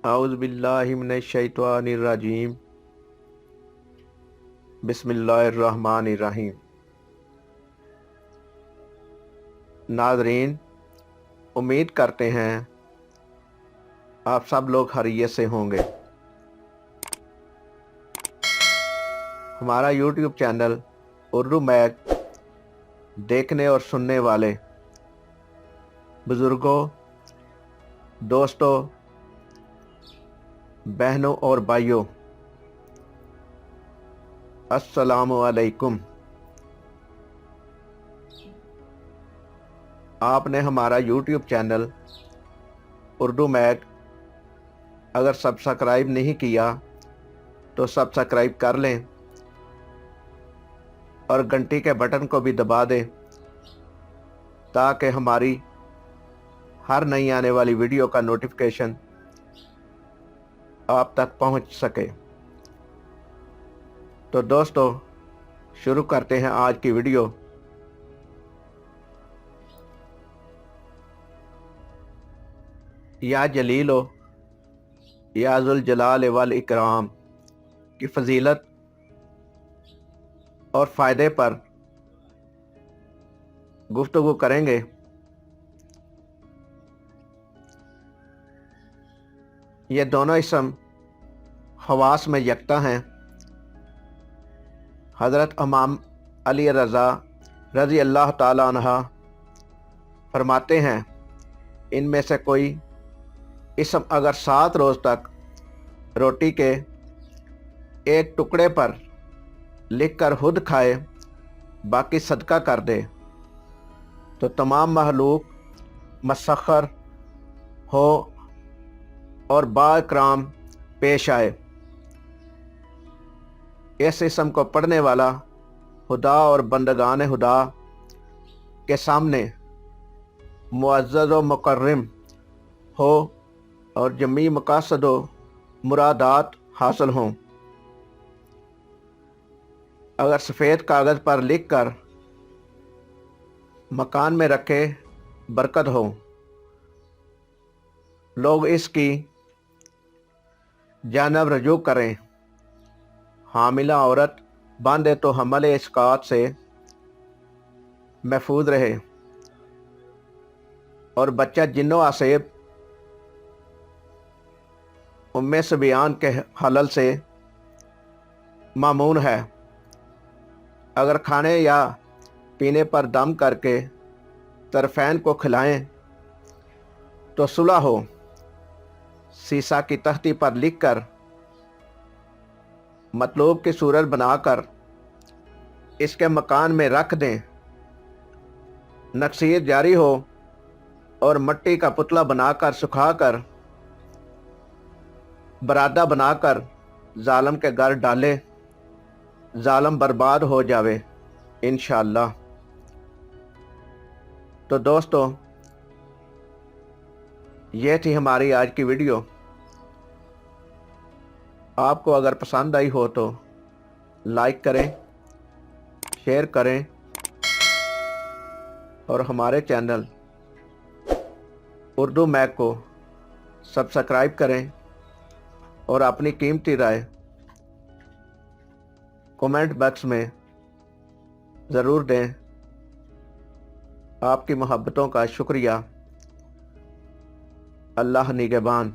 اعوذ باللہ من الشیطان الرجیم بسم اللہ الرحمن الرحیم۔ ناظرین، امید کرتے ہیں آپ سب لوگ خیریت سے ہوں گے۔ ہمارا یوٹیوب چینل اردو میک دیکھنے اور سننے والے بزرگوں، دوستوں، بہنوں اور بھائیوں، السلام علیکم۔ آپ نے ہمارا یوٹیوب چینل اردو میک اگر سبسکرائب نہیں کیا تو سبسکرائب کر لیں اور گھنٹی کے بٹن کو بھی دبا دیں تاکہ ہماری ہر نئی آنے والی ویڈیو کا نوٹیفیکیشن آپ تک پہنچ سکے۔ تو دوستو، شروع کرتے ہیں آج کی ویڈیو۔ یا جلیلو یا ذوالجلال والاکرام کی فضیلت اور فائدے پر گفتگو کریں گے۔ یہ دونوں اسم خواص میں یکتا ہیں۔ حضرت امام علی رضا رضی اللہ تعالی عنہ فرماتے ہیں، ان میں سے کوئی اسم اگر 7 روز تک روٹی کے ایک ٹکڑے پر لکھ کر خود کھائے، باقی صدقہ کر دے تو تمام مخلوق مسخر ہو اور با اکرام پیش آئے۔ اس اسم کو پڑھنے والا خدا اور بندگان خدا کے سامنے معزز و مکرم ہو اور جمیع مقاصد و مرادات حاصل ہوں۔ اگر سفید کاغذ پر لکھ کر مکان میں رکھے، برکت ہو، لوگ اس کی جانب رجوع کریں، حاملہ عورت باندھے تو حمل اسقاط سے محفوظ رہے، اور بچہ جنوں عصیب ام صبیان کے حلل سے مامون ہے۔ اگر کھانے یا پینے پر دم کر کے طرفین کو کھلائیں تو صلح ہو۔ سیسا کی تختی پر لکھ کر مطلوب کی صورت بنا کر اس کے مکان میں رکھ دیں، نقصیر جاری ہو، اور مٹی کا پتلا بنا کر سکھا کر برادہ بنا کر ظالم کے گھر ڈالے، ظالم برباد ہو جاوے انشاءاللہ۔ تو دوستو، یہ تھی ہماری آج کی ویڈیو۔ آپ کو اگر پسند آئی ہو تو لائک کریں، شیئر کریں، اور ہمارے چینل اردو میک کو سبسکرائب کریں اور اپنی قیمتی رائے کومنٹ باکس میں ضرور دیں۔ آپ کی محبتوں کا شکریہ۔ اللہ نگہبان۔